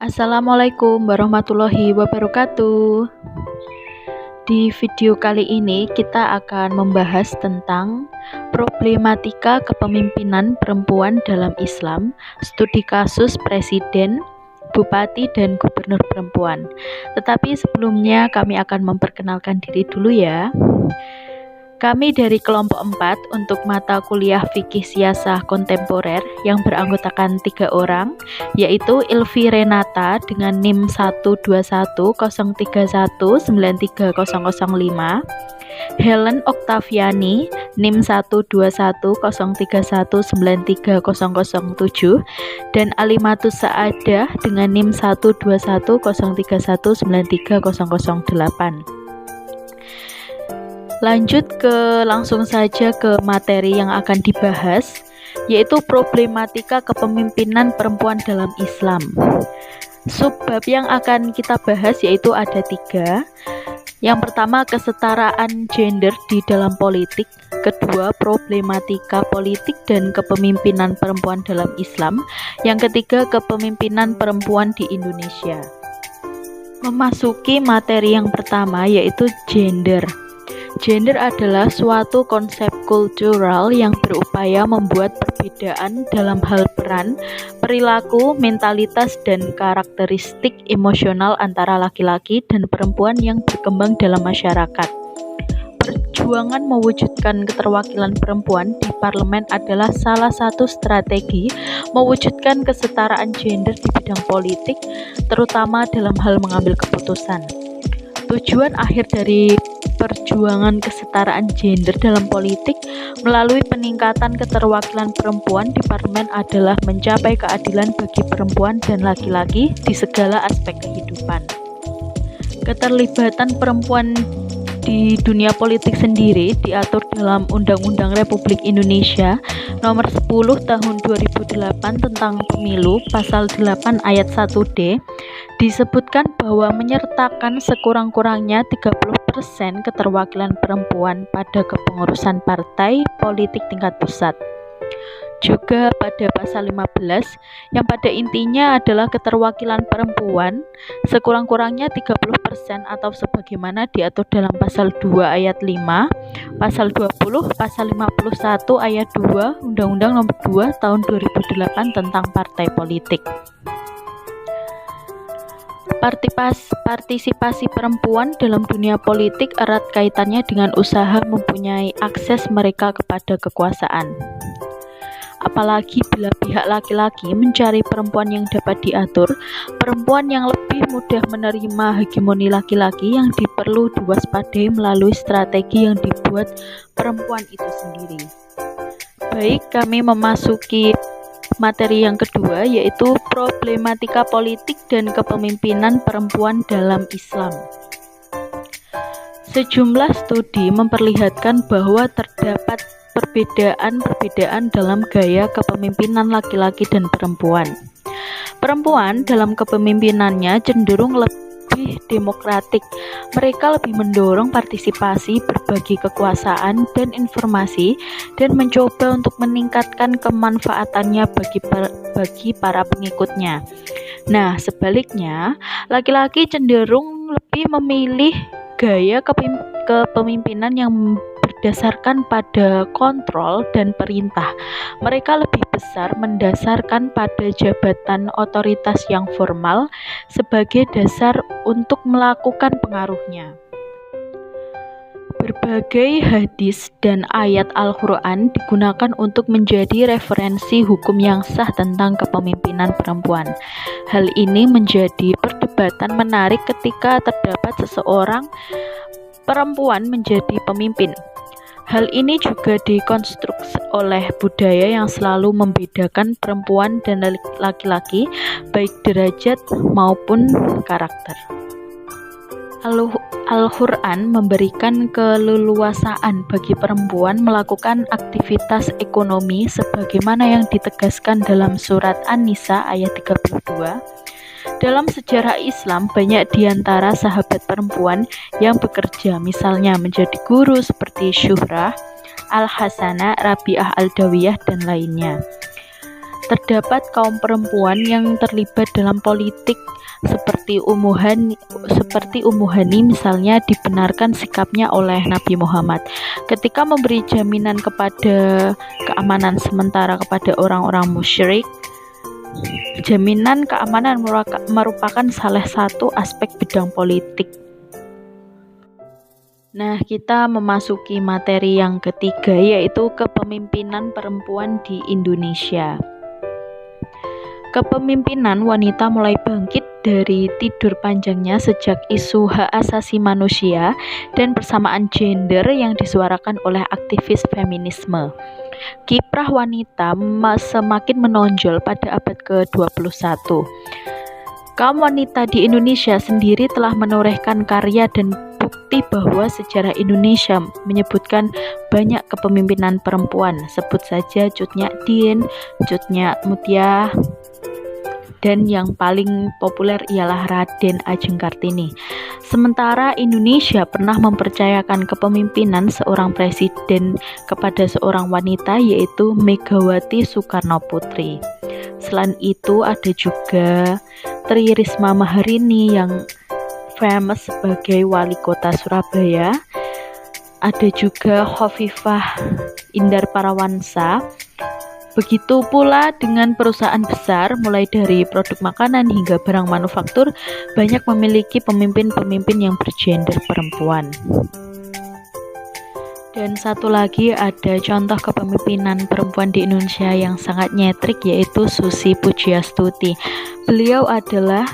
Assalamualaikum warahmatullahi wabarakatuh. Di video kali ini kita akan membahas tentang problematika kepemimpinan perempuan dalam Islam, studi kasus presiden, bupati, dan gubernur perempuan. Tetapi sebelumnya kami akan memperkenalkan diri dulu ya. Kami dari kelompok 4 untuk mata kuliah Fikih Siasah Kontemporer yang beranggotakan 3 orang, yaitu Ilvi Renata dengan NIM 12103193005, Helen Oktaviani NIM 12103193007, dan Alimatus Saadah dengan NIM 12103193008. Langsung saja ke materi yang akan dibahas, yaitu problematika kepemimpinan perempuan dalam Islam. Subbab yang akan kita bahas yaitu ada 3. Yang pertama, kesetaraan gender di dalam politik. Kedua, problematika politik dan kepemimpinan perempuan dalam Islam. Yang ketiga, kepemimpinan perempuan di Indonesia. Memasuki materi yang pertama yaitu gender. Gender adalah suatu konsep kultural yang berupaya membuat perbedaan dalam hal peran, perilaku, mentalitas, dan karakteristik emosional antara laki-laki dan perempuan yang berkembang dalam masyarakat. Perjuangan mewujudkan keterwakilan perempuan di parlemen adalah salah satu strategi mewujudkan kesetaraan gender di bidang politik, terutama dalam hal mengambil keputusan. Tujuan akhir dari perjuangan kesetaraan gender dalam politik melalui peningkatan keterwakilan perempuan di parlemen adalah mencapai keadilan bagi perempuan dan laki-laki di segala aspek kehidupan. Keterlibatan perempuan di dunia politik sendiri diatur dalam Undang-Undang Republik Indonesia Nomor 10 Tahun 2008 tentang Pemilu, Pasal 8 Ayat 1D, disebutkan bahwa menyertakan sekurang-kurangnya 30% keterwakilan perempuan pada kepengurusan partai politik tingkat pusat. Juga pada pasal 15 yang pada intinya adalah keterwakilan perempuan sekurang-kurangnya 30% atau sebagaimana diatur dalam pasal 2 ayat 5, pasal 20, pasal 51 ayat 2 Undang-Undang Nomor 2 Tahun 2008 tentang partai politik. Partisipasi perempuan dalam dunia politik erat kaitannya dengan usaha mempunyai akses mereka kepada kekuasaan. Apalagi bila pihak laki-laki mencari perempuan yang dapat diatur, perempuan yang lebih mudah menerima hegemoni laki-laki yang diperlu diwaspadai melalui strategi yang dibuat perempuan itu sendiri. Baik, kami memasuki materi yang kedua, yaitu problematika politik dan kepemimpinan perempuan dalam Islam. Sejumlah studi memperlihatkan bahwa terdapat perbedaan dalam gaya kepemimpinan laki-laki dan perempuan. Perempuan dalam kepemimpinannya cenderung lebih demokratik. Mereka lebih mendorong partisipasi, berbagi kekuasaan dan informasi, dan mencoba untuk meningkatkan kemanfaatannya bagi para pengikutnya. Nah, sebaliknya, laki-laki cenderung lebih memilih gaya kepemimpinan yang berdasarkan pada kontrol dan perintah. Mereka lebih besar mendasarkan pada jabatan otoritas yang formal sebagai dasar untuk melakukan pengaruhnya. Berbagai hadis dan ayat Al-Quran digunakan untuk menjadi referensi hukum yang sah tentang kepemimpinan perempuan. Hal ini menjadi perdebatan menarik ketika terdapat seseorang perempuan menjadi pemimpin. Hal ini juga dikonstruksi oleh budaya yang selalu membedakan perempuan dan laki-laki, baik derajat maupun karakter. Al-Quran memberikan keleluasaan bagi perempuan melakukan aktivitas ekonomi sebagaimana yang ditegaskan dalam surat An-Nisa ayat 32. Dalam sejarah Islam, banyak di antara sahabat perempuan yang bekerja, misalnya menjadi guru seperti Syuhrah, Al-Hasanah, Rabi'ah Al-Dawiyah, dan lainnya. terdapat kaum perempuan yang terlibat dalam politik seperti Ummu Hani misalnya dibenarkan sikapnya oleh Nabi Muhammad ketika memberi jaminan kepada keamanan sementara kepada orang-orang musyrik. Jaminan keamanan merupakan salah satu aspek bidang politik. Nah, kita memasuki materi yang ketiga, yaitu kepemimpinan perempuan di Indonesia. Kepemimpinan wanita mulai bangkit dari tidur panjangnya sejak isu hak asasi manusia dan persamaan gender yang disuarakan oleh aktivis feminisme. Kiprah wanita semakin menonjol pada abad ke-21. Kaum wanita di Indonesia sendiri telah menorehkan karya dan bukti bahwa sejarah Indonesia menyebutkan banyak kepemimpinan perempuan. Sebut saja Cut Nyak, Cut Nyak Mutia, dan yang paling populer ialah Raden Ajeng Kartini. Sementara Indonesia pernah mempercayakan kepemimpinan seorang presiden kepada seorang wanita, yaitu Megawati Soekarnoputri. Selain itu ada juga Tri Risma Maharini yang famous sebagai wali kota Surabaya. Ada juga Hovifah Indar Parawansa. Begitu pula dengan perusahaan besar, mulai dari produk makanan hingga barang manufaktur, banyak memiliki pemimpin-pemimpin yang bergender perempuan. Dan satu lagi ada contoh kepemimpinan perempuan di Indonesia yang sangat nyentrik, yaitu Susi Pujiastuti. Beliau adalah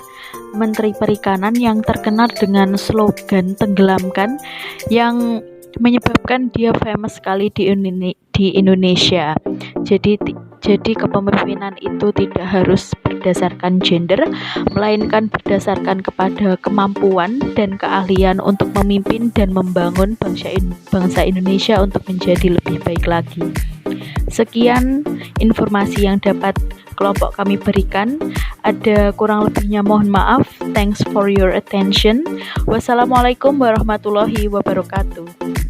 Menteri Perikanan yang terkenal dengan slogan "tenggelamkan" yang menyebabkan dia famous sekali di Indonesia. Jadi kepemimpinan itu tidak harus berdasarkan gender, melainkan berdasarkan kepada kemampuan dan keahlian untuk memimpin dan membangun bangsa Indonesia untuk menjadi lebih baik lagi. Sekian informasi yang dapat kelompok kami berikan. Ada kurang lebihnya mohon maaf. Thanks for your attention. Wassalamualaikum warahmatullahi wabarakatuh.